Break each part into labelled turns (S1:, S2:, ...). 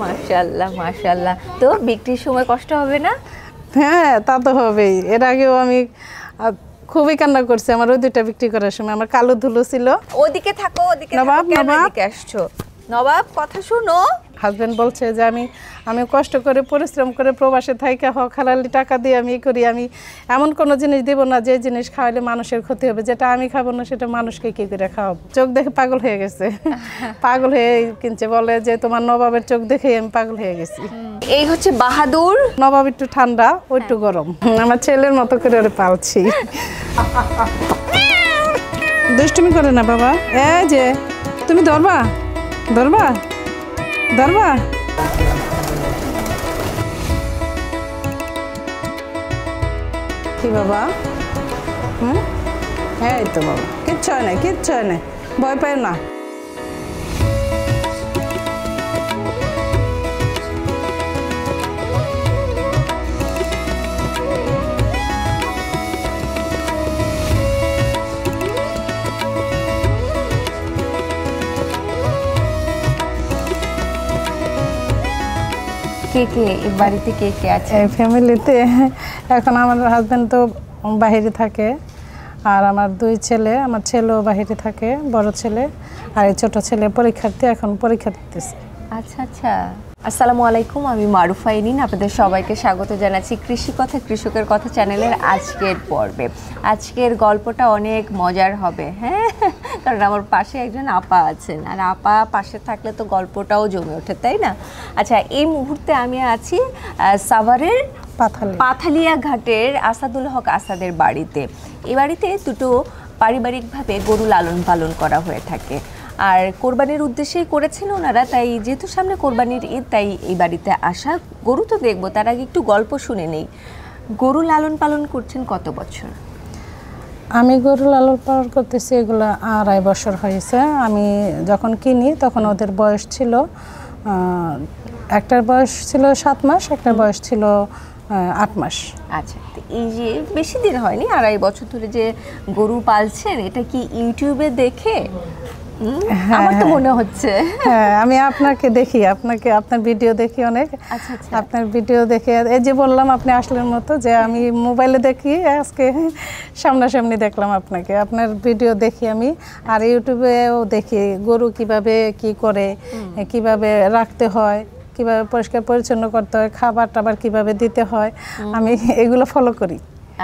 S1: মাশাআল্লাহ মাশাআল্লাহ। তো বিক্রির সময় কষ্ট হবে না?
S2: হ্যাঁ, তা তো হবেই। এর আগেও আমি খুবই কান্না করছি আমার ওই দুইটা বিক্রি করার সময়। আমার কালো ধুলো ছিল।
S1: ওদিকে থাকো, ওদিকে থাকো,
S2: নবাব,
S1: কেন
S2: নবাব।
S1: এদিকে আসছো? নবাব কথা শুনো।
S2: হাজবেন্ড বলছে যে আমি কষ্ট করে পরিশ্রম করে প্রবাসে থাইকা হক হালালি টাকা দিয়ে আমি করি, আমি এমন কোনো জিনিস দেব না যে জিনিস খাওয়ালে মানুষের ক্ষতি হবে, যেটা আমি খাবো না সেটা মানুষকে কি করে খাওয়াবো। চোখ দেখে পাগল হয়ে গেছে, পাগল হয়ে কিনছে, বলে যে তোমার নবাবের চোখ দেখে আমি পাগল হয়ে গেছি।
S1: এই হচ্ছে বাহাদুর।
S2: নবাব একটু ঠান্ডা, ও একটু গরম। আমার ছেলের মতো করে ওরে পালছি। দুষ্টুমি করে না বাবা। এই যে তুমি ধরবা ধরবা ধরবা। কি বাবা? হ্যাঁ, এই তো বাবা, কিচ্ছু হয় না, কিচ্ছু হয় না, ভয় পাই না।
S1: কে কে এই বাড়িতে কে কে আছে?
S2: এই ফ্যামিলিতে এখন আমার হাজব্যান্ড তো বাইরে থাকে, আর আমার দুই ছেলে, আমার ছেলেও বাইরে থাকে, বড় ছেলে, আর এই ছোট ছেলে পরীক্ষার্থী, এখন পরীক্ষা দিতেছে।
S1: আচ্ছা আচ্ছা। আসসালামু আলাইকুম, আমি মারুফা ইনিন, আপনাদের সবাইকে স্বাগত জানাচ্ছি কৃষি কথা কৃষকের কথা চ্যানেলের আজকের পর্বে। আজকের গল্পটা অনেক মজার হবে, হ্যাঁ, কারণ আমার পাশে একজন আপা আছেন, আর আপা পাশে থাকলে তো গল্পটাও জমে ওঠে, তাই না? আচ্ছা, এই মুহূর্তে আমি আছি সাভারের পাথালিয়া ঘাটের আসাদুল হক আসাদের বাড়িতে। এই বাড়িতে দুটো পারিবারিকভাবে গরু লালন পালন করা হয়ে থাকে, আর কোরবানির উদ্দেশ্যেই করেছেন ওনারা। তাই যেহেতু সামনে কোরবানির ঈদ, তাই এই বাড়িতে আসা। গরু তো দেখবো, তার আগে একটু গল্প শুনে নেই। গরু লালন পালন করছেন কত বছর?
S2: আমি গরু লালন পালন করতেছি এগুলো 2.5 বছর হয়েছে। আমি যখন কিনি তখন ওদের বয়স ছিল, একটার বয়স ছিল 7 মাস, একটার বয়স ছিল 8 মাস।
S1: আচ্ছা, এই যে বেশি দিন হয়নি, 2.5 বছর ধরে যে গরু পালছেন, এটা কি ইউটিউবে দেখে? আমার তো মনে হচ্ছে।
S2: হ্যাঁ, আমি আপনাকে দেখি, আপনার ভিডিও দেখি অনেক।
S1: আচ্ছা আচ্ছা।
S2: আপনার ভিডিও দেখে এই যে বললাম আপনি আসলের মতো, যে আমি মোবাইলে দেখি, আজকে সামনাসামনি দেখলাম আপনাকে। আপনার ভিডিও দেখি আমি, আর ইউটিউবেও দেখি গরু কিভাবে কি করে, কিভাবে রাখতে হয়, কিভাবে পরিষ্কার পরিচ্ছন্ন করতে হয়, খাবার টাবার কিভাবে দিতে হয়, আমি এগুলো ফলো করি।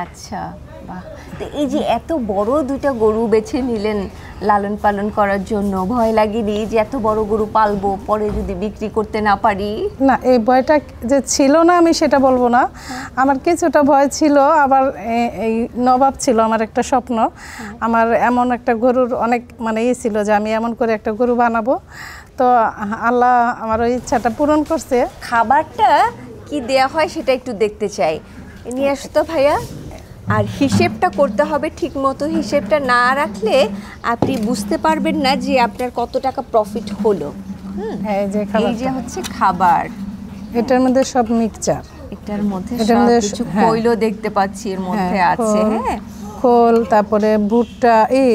S1: আচ্ছা, বাহ। তো এই যে এত বড় দুইটা গরু বেছে নিলেন লালন পালন করার জন্য, ভয় লাগেনি যে এত বড় গরু পালবো, পরে যদি বিক্রি করতে না পারি?
S2: না, এই ভয়টা যে ছিল না আমি সেটা বলবো না, আমার কিছুটা ভয় ছিল। আবার এই নবাব ছিল আমার একটা স্বপ্ন। আমার এমন একটা গরুর অনেক মানে ছিল যে আমি এমন করে একটা গরু বানাবো। তো আল্লাহ আমার ওই ইচ্ছাটা পূরণ করছে।
S1: খাবারটা কি দেয়া হয় সেটা একটু দেখতে চাই, নিয়ে আসতো ভাইয়া। আর হিসেবটা করতে হবে ঠিক মতো, হিসেবটা না রাখলে আপনি বুঝতে পারবেন না যে আপনার কত টাকা প্রফিট হলো।
S2: এই যে
S1: হচ্ছে খাবার,
S2: এটার মধ্যে সব মিক্সচার,
S1: এটার মধ্যে কিছু খৈলও দেখতে পাচ্ছি এর মধ্যে আছে। হ্যাঁ,
S2: খোল, তারপরে ভুট্টা, এই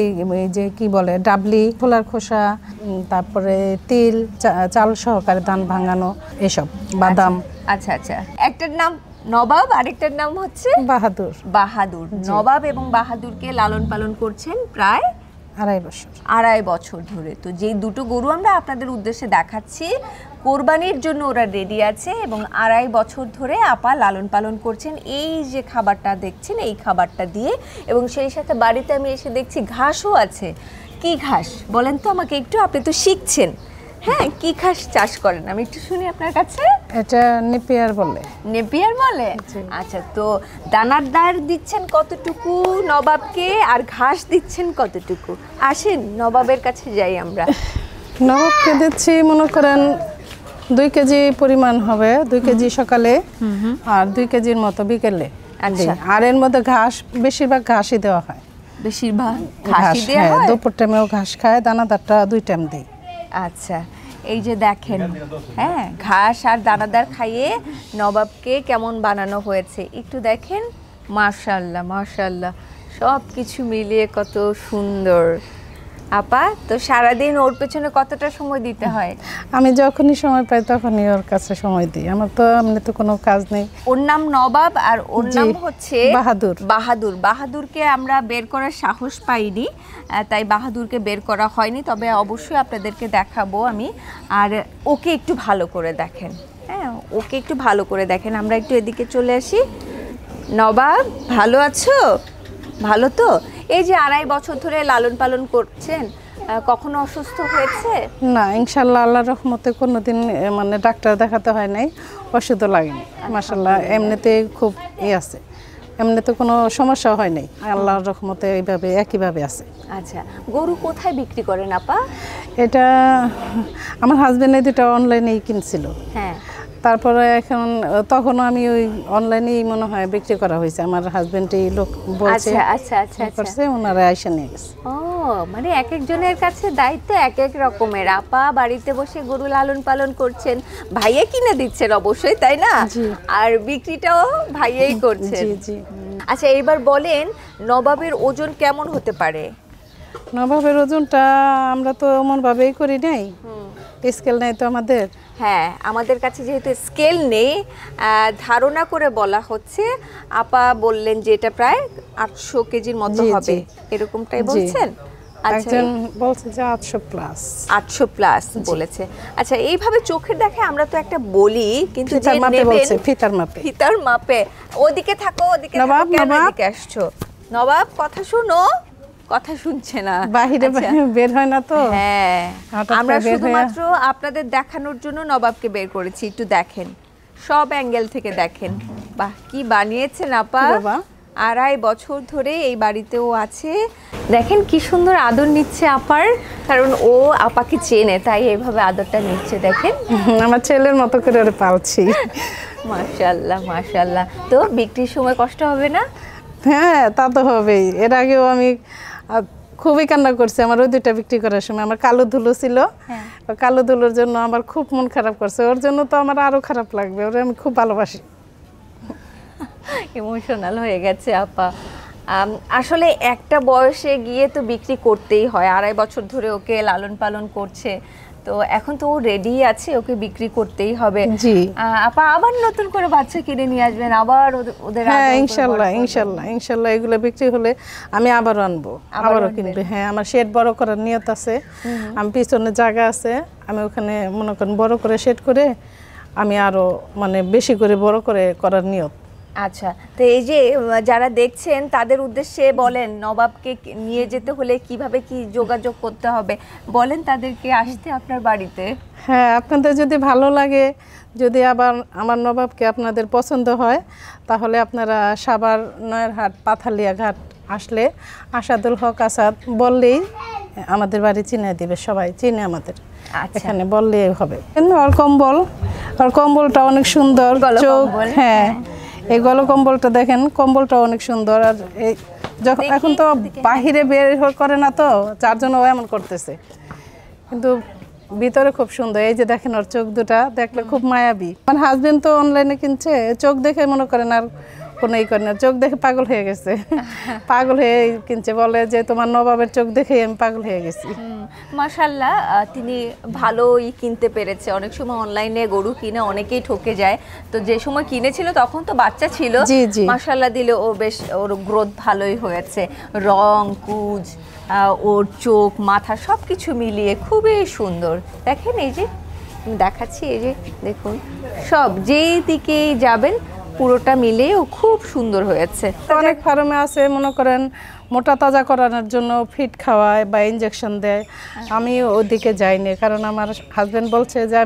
S2: যে কি বলে ডাবলি, খোলার খোসা, তারপরে তিল, চাল সহকারে ধান ভাঙানো, এসব, বাদাম।
S1: আচ্ছা আচ্ছা। একটার নাম নবাব, আরেকটার নাম হচ্ছে
S2: বাহাদুর।
S1: বাহাদুর। নবাব এবং বাহাদুরকে লালন পালন করছেন প্রায়
S2: 2.5 বছর।
S1: 2.5 বছর ধরে। তো যেই দুটো গরু আমরা আপনাদের উদ্দেশ্যে দেখাচ্ছি, কোরবানির জন্য ওরা রেডি আছে, এবং 2.5 বছর ধরে আপা লালন পালন করছেন এই যে খাবারটা দেখছেন, এই খাবারটা দিয়ে। এবং সেই সাথে বাড়িতে আমি এসে দেখছি ঘাসও আছে। কি ঘাস বলেন তো আমাকে একটু, আপনি তো শিখছেন। হ্যাঁ, কি ঘাস চাষ করেন আমি একটু শুনি আপনার কাছে।
S2: এটা নেপিয়ার বলে।
S1: নেপিয়ার বলে? আচ্ছা, তো দানাদার দিচ্ছেন কতটুকু নবাবকে, আর ঘাস দিচ্ছেন কতটুকু? আসেন নবাবের কাছে যাই আমরা।
S2: নবাবকে দিচ্ছি মনে করেন 2 কেজি পরিমাণ হবে, 2 কেজি সকালে আর 2 কেজির মতো বিকেলে।
S1: আচ্ছা,
S2: আর এর মধ্যে ঘাস, বেশিরভাগ ঘাসই দেওয়া হয়।
S1: বেশিরভাগ ঘাসই দেওয়া হয়?
S2: দুপুর টাইমেও ঘাস খায়, দানাদারটা 2 টাইম দিই।
S1: আচ্ছা, এই যে দেখেন, হ্যাঁ, ঘাস আর দানাদার খাইয়ে নবাবকে কেমন বানানো হয়েছে একটু দেখেন। মাশাআল্লাহ মাশাআল্লাহ, সব কিছু মিলিয়ে কত সুন্দর। আপা, তো সারাদিন ওর পেছনে কতটা সময় দিতে হয়?
S2: আমি যখনই সময় পাই তখনই ওর কাছে সময় দিই। আমার তো এমনি তো কোনো কাজ নেই।
S1: ওর নাম নবাব আর ওর
S2: জি,
S1: নাম হচ্ছে
S2: বাহাদুর।
S1: বাহাদুরকে আমরা বের করার সাহস পাইনি, তাই বাহাদুরকে বের করা হয়নি। তবে অবশ্যই আপনাদেরকে দেখাবো আমি। আর ওকে একটু ভালো করে দেখেন, হ্যাঁ ওকে একটু ভালো করে দেখেন। আমরা একটু এদিকে চলে আসি। নবাব, ভালো আছো? ভালো তো? এই যে 2.5 বছর ধরে লালন পালন করছেন, কখনো অসুস্থ হয়েছে?
S2: না, ইনশাল্লাহ আল্লাহর রহমতে কোনোদিন মানে ডাক্তার দেখাতে হয় নাই, ওষুধও লাগেনি মাশাআল্লাহ। এমনিতে খুব আছে, এমনিতে কোনো সমস্যা হয় নাই, আল্লাহর রহমতে এইভাবে একইভাবে আছে।
S1: আচ্ছা, গরু কোথায় বিক্রি করেন আপা?
S2: এটা আমার হাজবেন্ড এই দুটো অনলাইনেই কিনছিল।
S1: হ্যাঁ,
S2: তারপরে এখন তখনও আমি ওই অনলাইনেই মনে হয় বিক্রি করা হয়েছে। আমার হাজবেন্ডই লোক বলছে,
S1: আচ্ছা আচ্ছা আচ্ছা
S2: করছে, ওনারা আইসা নিয়ে গেছে।
S1: ও, মানে এক একজনের কাছে দায়িত্ব এক এক রকমের। আপা বাড়িতে বসে গরু লালন পালন করছেন, ভাইয়া কিনে দিচ্ছেন অবশ্যই, তাই না?
S2: জি।
S1: আর বিক্রিটাও ভাইয়াই করছেন।
S2: জি জি।
S1: আচ্ছা, এবার বলেন নবাবের ওজন কেমন হতে পারে?
S2: নবাবের ওজনটা আমরা তো এমন ভাবেই করি নাই, স্কেল নাই তো আমাদের।
S1: হ্যাঁ, আমাদের কাছে যেহেতু স্কেল নেই, ধারণা করে বলা হচ্ছে। আপা বললেন যে এটা প্রায় 800 কেজির মতো
S2: জি,
S1: হবে,
S2: জি।
S1: এরকমটাই
S2: জি।
S1: বলছেন? আচ্ছা,
S2: একজন বলছে যে 800 প্লাস।
S1: 800 প্লাস বলেছে। আচ্ছা, এইভাবে চোখের দেখে আমরা তো একটা বলি, কিন্তু যে
S2: ফিতার মাপে
S1: নেবেন
S2: বলছে, ফিতার মাপে।
S1: ফিতার মাপে। ওদিকে থাকো, ওদিকে থাকো,
S2: নবাব,
S1: কেন
S2: নবাব।
S1: এদিকে আসছো? নবাব, কথা শুনো। কথা শুনছে না,
S2: বাহিরে
S1: আচ্ছা।
S2: বের হয় না তো।
S1: হ্যাঁ,
S2: হঠাৎ
S1: আমরা
S2: করে বের হয়ে-
S1: শুধুমাত্র আপনাদের দেখানোর জন্য নবাবকে বের করেছি। একটু দেখেন, সব অ্যাঙ্গেল থেকে দেখেন। বাহ, কি বানিয়েছেন আপা!
S2: কি বাবা?
S1: 2.5 বছর ধরে এই বাড়িতেও আছে। দেখেন কি সুন্দর আদর নিচ্ছে আপার, কারণ ও আপাকে চেনে, তাই এইভাবে আদরটা নিচ্ছে। দেখেন,
S2: আমার ছেলের মতো করে ওরে পালছি।
S1: মাশাআল্লাহ মাশাআল্লাহ। তো বিক্রির সময় কষ্ট হবে না?
S2: হ্যাঁ, তা তো হবেই। এর আগেও আমি খুবই কান্না করছি আমার ওই দুইটা বিক্রি করার সময়। আমার কালো ধুলো ছিল, ওই কালো ধুলোর জন্য আমার খুব মন খারাপ করছে। ওর জন্য তো আমার আরো খারাপ লাগবে, ওরে আমি খুব ভালোবাসি।
S1: ইমোশনাল হয়ে গেছে আপা। আসলে একটা বয়সে গিয়ে তো বিক্রি করতেই হয়। 2.5 বছর ধরে ওকে লালন পালন করছে, তো এখন তো ও রেডি আছে, ওকে বিক্রি করতেই হবে।
S2: জি।
S1: আপা আবার নতুন করে বাচ্চা কিনে নিয়ে আসবেন, আবার ওদের
S2: হ্যাঁ,
S1: আদর করে
S2: ইনশাল্লাহ
S1: বড় করবেন।
S2: ইনশাল্লাহ ইনশাল্লাহ এগুলো বিক্রি হলে আমি আবারও আনবো, আবারও কিনবে। হ্যাঁ, আমার শেড বড় করার নিয়ত আছে। আমি পিছনে জায়গা আছে, আমি ওখানে মনে করেন বড় করে শেড করে আমি আরো মানে বেশি করে বড় করে করার নিয়ত।
S1: আচ্ছা, তো এই যে যারা দেখছেন তাদের উদ্দেশ্যে বলেন, নবাবকে নিয়ে যেতে হলে কিভাবে কি যোগাযোগ করতে হবে, বলেন তাদেরকে আসতে আপনার বাড়িতে।
S2: হ্যাঁ, আপনাদের যদি ভালো লাগে, যদি আবার আমার নবাবকে আপনাদের পছন্দ হয়, তাহলে আপনারা সাভার নয়ারহাট পাথালিয়া ঘাট আসলে আসাদুল হক আসাদ বললেই আমাদের বাড়ি চিনে দিবে, সবাই চিনে আমাদের।
S1: আচ্ছা,
S2: এখানে বললেই হবে। ওর কম্বলটা অনেক সুন্দর, চোখ।
S1: গলকম্বল,
S2: হ্যাঁ, এই গলকম্বলটা দেখেন, কম্বলটা অনেক সুন্দর। আর এই যখন
S1: দেখি,
S2: এখন তো
S1: দেখি।
S2: বাহিরে বের করে না, তো যার জন্য ও এমন করতেছে, কিন্তু ভিতরে খুব সুন্দর। এই যে দেখেন ওর চোখ দুটা দেখলে খুব মায়াবী। আমার হাজবেন্ড তো অনলাইনে কিনছে, চোখ দেখে মনে করেন আর কোনো ই করে না, চোখ দেখে পাগল হয়ে গেছে। পাগল হয়ে কিনছে, বলে যে তোমার নবাবের চোখ দেখেই আমি পাগল হয়ে গেছি।
S1: মাশাআল্লাহ, তিনি ভালোই কিনতে পেরেছে। অনেক সময় অনলাইনে গরু কিনে অনেকেই ঠকে যায়, তো যে সময় কিনেছিল তখন তো বাচ্চা ছিল।
S2: জি, জি।
S1: মাশাআল্লাহ দিলে ও বেশ, ওর গ্রোথ ভালোই হয়েছে। রং, কুজ, ওর চোখ, মাথা সব কিছু মিলিয়ে খুবই সুন্দর। দেখেন, এই যে আমি দেখাচ্ছি, এই যে দেখুন, সব যেই দিকেই যাবেন পুরোটা মিলে ও খুব সুন্দর হয়েছে।
S2: অনেক ফার্মে আছে মনে করেন মোটা তাজা করানোর জন্য ফিড খাওয়ায় বা ইনজেকশন দেয়। আমি ওদিকে যাইনি, কারণ আমার হাজবেন্ড বলছে যে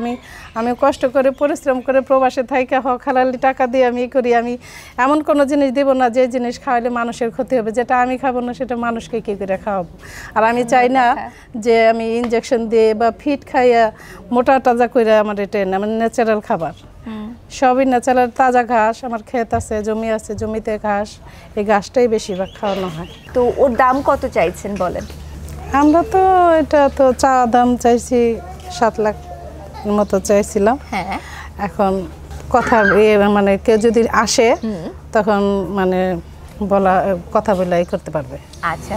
S2: আমি কষ্ট করে পরিশ্রম করে প্রবাসে থাইকা হালালি টাকা দিয়ে আমি করি, আমি এমন কোনো জিনিস দিব না যে জিনিস খাওয়ালে মানুষের ক্ষতি হবে। যেটা আমি খাবো না সেটা মানুষকে কী করে খাওয়াবো। আর আমি চাই না যে আমি ইনজেকশন দিয়ে বা ফিড খাইয়া মোটা তাজা করে আমার এটা আমার ন্যাচারাল খাবার, সবই ন্যাচারাল তাজা ঘাস। আমার ক্ষেত আছে, জমি আছে, জমিতে ঘাস, এই ঘাসটাই বেশিরভাগ খাওয়ানো হয়।
S1: তো ওর দাম কত চাইছেন বলেন?
S2: আমরা তো এটা তো চা দাম চাইছি 7 লাখ মতো চাইছিলাম।
S1: হ্যাঁ,
S2: এখন কথা মানে কেউ যদি আসে তখন মানে কথা বলে করতে পারবে।
S1: আচ্ছা।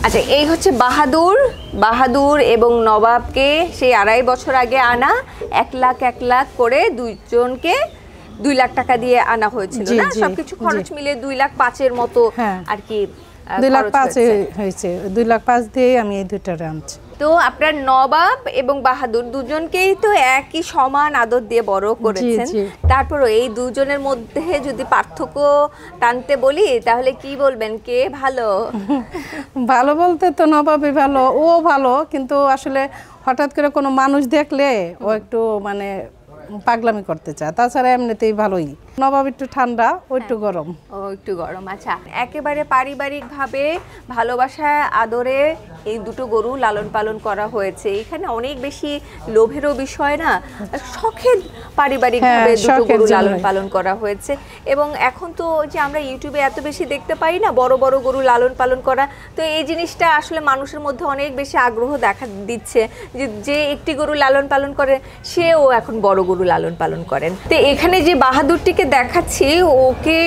S1: আচ্ছা, এই হচ্ছে বাহাদুর। বাহাদুর এবং নবাবকে সেই 2.5 বছর আগে আনা, 1 লাখ করে দুইজনকে 2 লাখ টাকা দিয়ে আনা হয়েছিল
S2: জি,
S1: না?
S2: জি,
S1: সবকিছু খরচ
S2: জি।
S1: মিলে 2,05,000 মতো
S2: হ্যাঁ।
S1: আর কি
S2: 2,05,000 হয়েছে, 2,05,000 দিয়ে আমি এই দুইটারে আনছি।
S1: তো আপনার নবাব এবং বাহাদুর দুজনকেই তো একই সমান আদর দিয়ে বড় করেছেন।
S2: জি।
S1: তারপরও এই দুজনের মধ্যে যদি পার্থক্য টানতে বলি তাহলে কি বলবেন, কে ভালো?
S2: ভালো বলতে তো নবাবই ভালো, ও ভালো, কিন্তু আসলে হঠাৎ করে কোনো মানুষ দেখলে ও একটু মানে পাগলামি করতে চায়, তাছাড়া এমনিতেই ভালোই। নবাব একটু ঠান্ডা, ও একটু গরম।
S1: ও একটু গরম। আচ্ছা, একেবারে পারিবারিকভাবে ভালোবাসা আদরে এই দুটো গরু লালন পালন করা হয়েছে। এখানে অনেক বেশি লোভেরও বিষয় না, শখের পারিবারিকভাবে
S2: হ্যাঁ,
S1: দুটো
S2: শখের
S1: গরু লালন
S2: জন্যই।
S1: পালন করা হয়েছে। এবং এখন তো যে আমরা ইউটিউবে এত বেশি দেখতে পাই না বড় বড় গরু লালন পালন করা, তো এই জিনিসটা আসলে মানুষের মধ্যে অনেক বেশি আগ্রহ দেখা দিচ্ছে যে যে একটি গরু লালন পালন করে সেও এখন বড় গরু লালন পালন করেন। তো এখানে যে বাহাদুরটিকে দেখাচ্ছি, ওকে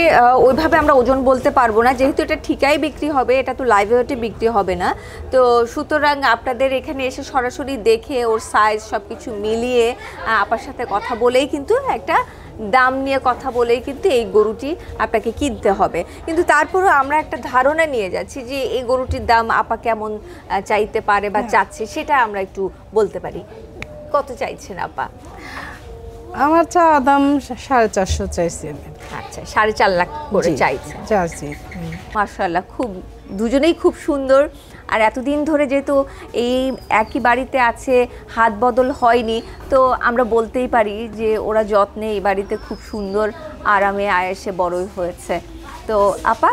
S1: ওইভাবে আমরা ওজন বলতে পারবো না, যেহেতু এটা ঠিকাই বিক্রি হবে, এটা তো লাইভ ওয়েটে বিক্রি হবে না। তো সুতরাং আপনাদের এখানে এসে সরাসরি দেখে ওর সাইজ সব কিছু মিলিয়ে আপার সাথে কথা বলেই কিন্তু একটা দাম নিয়ে কথা বলেই কিন্তু এই গরুটি আপনাকে কিনতে হবে। কিন্তু তারপরেও আমরা একটা ধারণা নিয়ে যাচ্ছি যে এই গরুটির দাম আপা কেমন চাইতে পারে বা চাচ্ছে, সেটা আমরা একটু বলতে পারি। কত চাইছেন আপা?
S2: আমার চাওয়া দাম 450 চাইছি আমি।
S1: আচ্ছা, 4.5 লাখ করে
S2: জি,
S1: চাইছে।
S2: চাইছি।
S1: মাশাআল্লাহ, খুব দুজনেই খুব সুন্দর। আর এতদিন ধরে যেহেতু এই একই বাড়িতে আছে, হাত বদল হয়নি, তো আমরা বলতেই পারি যে ওরা যত্নে এই বাড়িতে খুব সুন্দর আরামে আয়েসে বড়ই হয়েছে। তো আপা,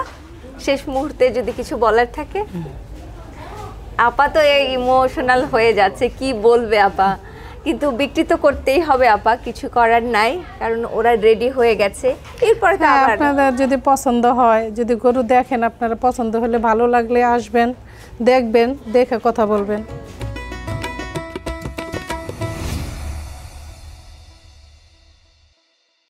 S1: শেষ মুহূর্তে যদি কিছু বলার থাকে। আপা তো ইমোশনাল হয়ে যাচ্ছে, কি বলবে আপা, কিন্তু বিক্রি তো করতেই হবে আপা, কিছু করার নাই, কারণ ওরা রেডি হয়ে গেছে। এরপরে তো
S2: হ্যাঁ,
S1: আবার
S2: আপনাদের যদি পছন্দ হয়, যদি গরু দেখেন, আপনারা পছন্দ হলে ভালো লাগলে আসবেন, দেখবেন, দেখে কথা বলবেন।